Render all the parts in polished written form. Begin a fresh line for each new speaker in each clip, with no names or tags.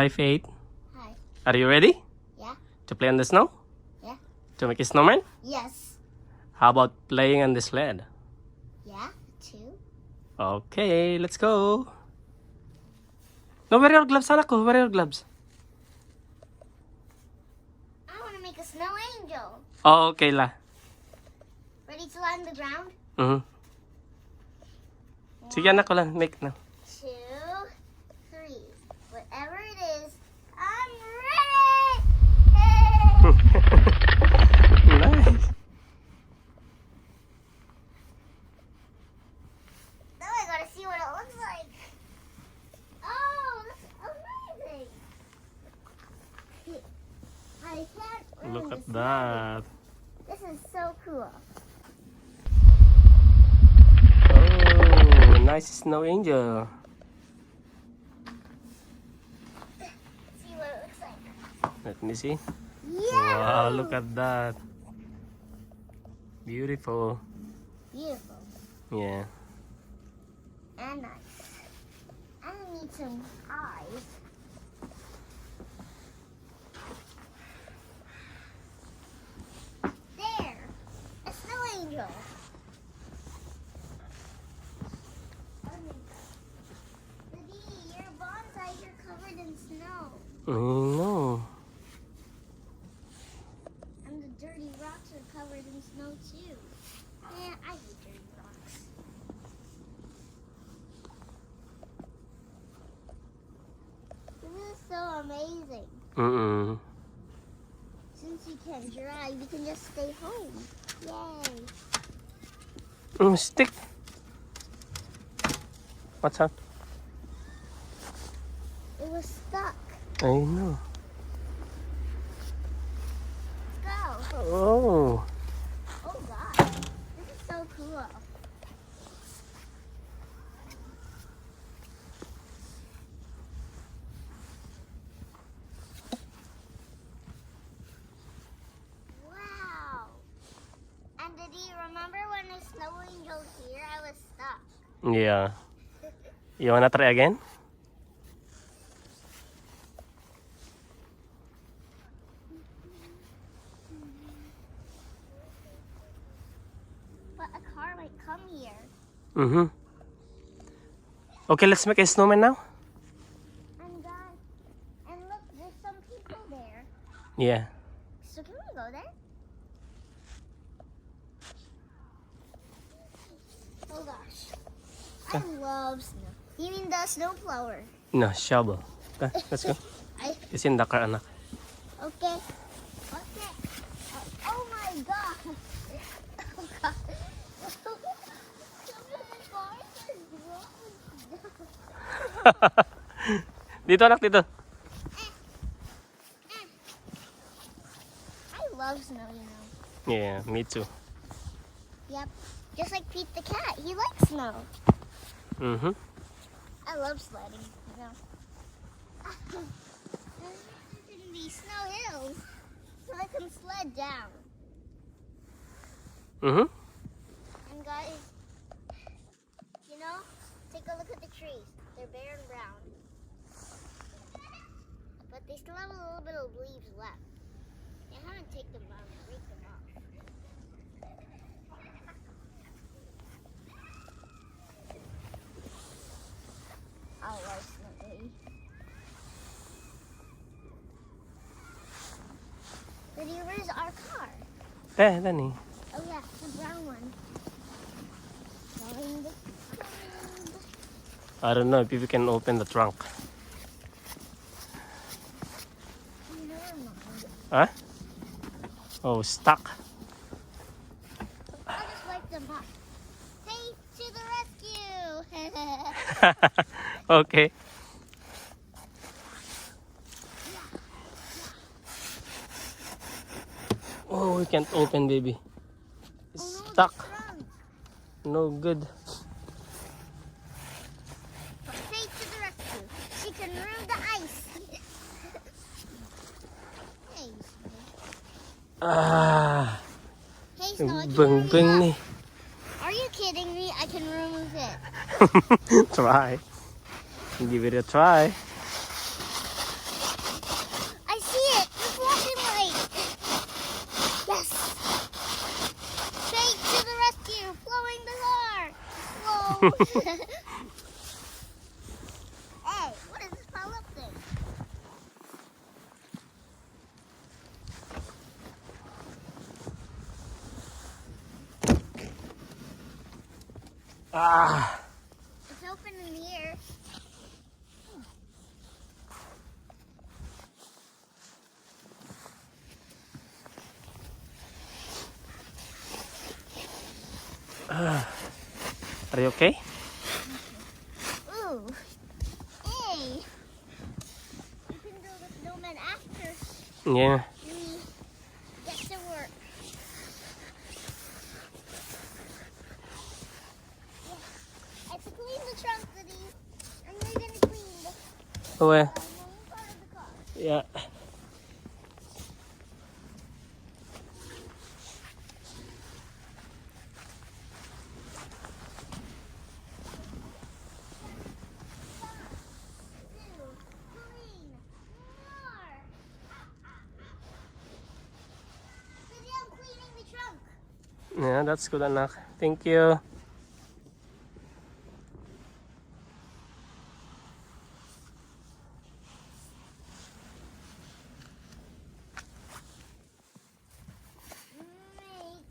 Hi, Faith.
Hi.
Are you ready
Yeah?
to play on the snow?
Yeah?
To make a snowman?
Yes.
How about playing on the sled?
Yeah? Two?
Okay, let's go. No, wear your gloves, anak ko. Wear your gloves.
I want to make a snow angel.
Oh, okay la.
Ready to lie on the ground?
Mhm. Sige, anak ko lang. Make na.
2, 3. Whatever it is, I'm ready!
Nice.
Now I gotta see what it looks like. Oh, that's amazing! I can't really
Look at
describe
that.
it. This is so cool.
Oh, nice snow angel.
See what it looks like.
Let me see.
Yeah!
Wow, look at that. Beautiful.
Beautiful.
Yeah.
And nice. I need some eyes. There! A snow angel. Daddy, your bonsais are covered in snow.
No.
And the dirty rocks are covered in snow too. Yeah, I hate dirty rocks. This is so amazing.
Mm-mm.
Since you can't drive, you can just stay home. Yay.
Stick. What's up?
It was stuck.
I know.
Let's go.
Oh.
Oh God. This is so cool. Wow. And did you remember when the snow angel here? I was stuck.
Yeah. You wanna try again?
But a car might come here.
Mm-hmm. Okay, let's make a snowman now.
And God, and look, there's some people there.
Yeah.
So can we go there? Oh gosh. I love snow. You mean the snow blower?
No, shovel. Okay, let's go. It's in the car, anak.
Okay. Okay. Oh my god. Oh god. Some of the cars are growing.
Dito, anak, dito.
I love snow, you know.
Yeah, me too.
Yep. Just like Pete the cat. He likes snow.
Mm-hmm.
I love sledding, you know. And there's gonna be snow hills, so I can sled down.
Mm-hmm.
And guys, you know, take a look at the trees. They're bare and brown. But they still have a little bit of leaves left. I haven't taken them out and break them off. I love snowy. Daddy, where's our car?
Eh, Danny.
Oh yeah, the brown one. Going the cold.
I don't know if you can open the trunk.
Never mind.
Huh? Oh, stuck.
I'll just wipe them off. Hey, to the rescue!
Okay. Oh, we can't open, baby. It's
Oh no,
stuck.
the trunk.
No good.
Hey, to the rescue. She can remove the ice. Hey,
Ah,
hey, Snow, I can
beng beng
remove
ni.
it. Are you kidding me? I can remove it.
Try. Give it a try.
Hey, what is this pile up thing?
Ah.
It's open in here.
Are you okay?
Ooh. Hey. You can build a snowman after
Yeah.
we get to work. Yeah. I have to clean the trunk, Daddy. And we're gonna clean the
Where?
main part of the car.
Yeah.
Clean more. Daddy, I'm cleaning the trunk.
Yeah, that's good, anak. Thank you.
Make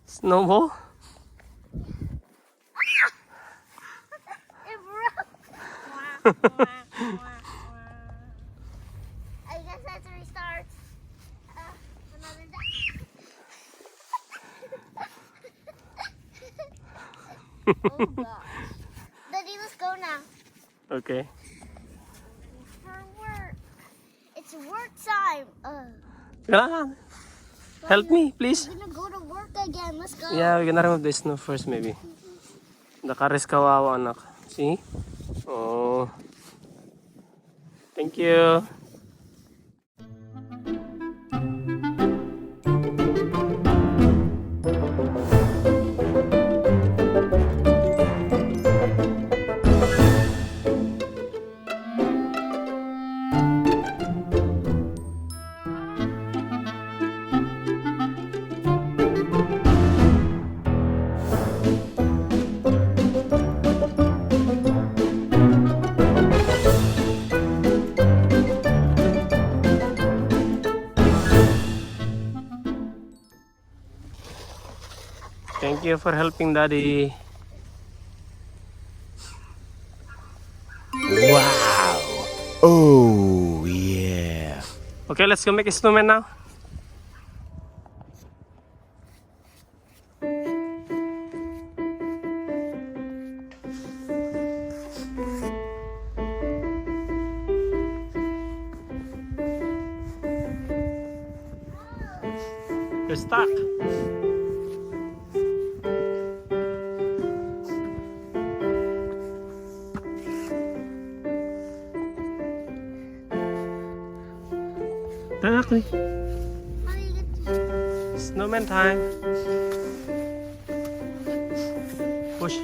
this Noah.
Snowball?
It broke. I guess I have to restart. Another day. Oh gosh. Daddy, let's go now.
Okay.
For work. It's work time.
Kailangan. Help me, please.
We're gonna go to work again. Let's go.
Yeah, we're gonna remove the snow first, maybe. The car is kawawa, anak. See? Oh. Thank you. Thank you for helping, Daddy.
Wow. Oh, yeah.
Okay, let's go make a snowman now. You're stuck. Exactly.
How do you get to
Snowman time. Push.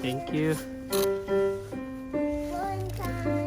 Thank you.
one time?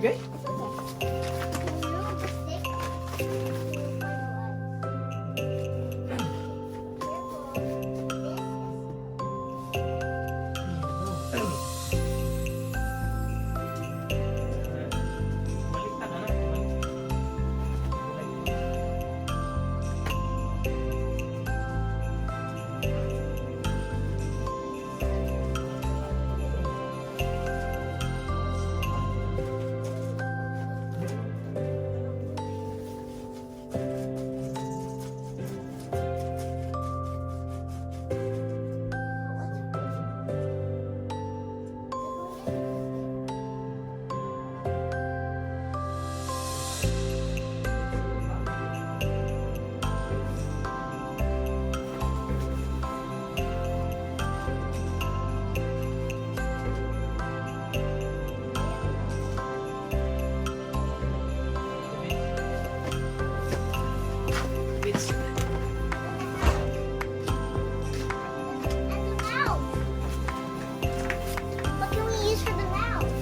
Okay?
It's okay. You can move the stick.
Baliktad, anak. Bits.
And the mouth. What can we use for the mouth?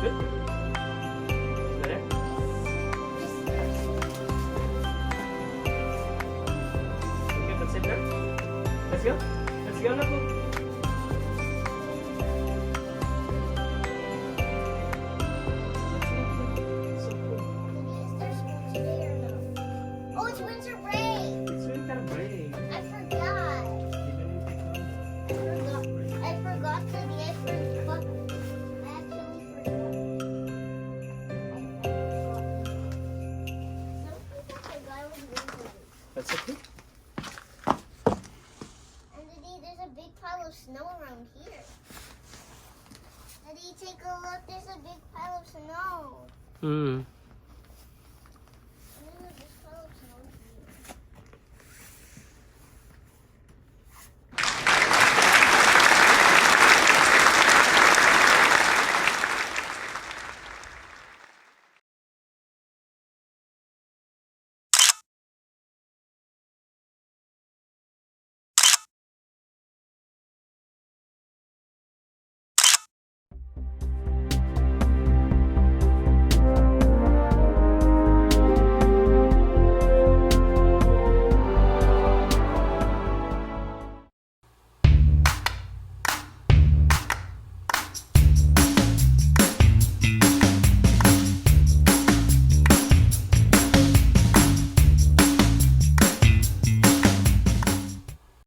Good? Better? Okay, that's it, girl. Let's go. Let's go, Naku. So cool.
Oh, it's winter break.
It's winter break.
I forgot. I forgot today. I forgot. I actually forgot. I forgot it was winter break.
That's okay.
And Daddy, there's a big pile of snow around here. Daddy, take a look. There's a big pile of snow.
Hmm.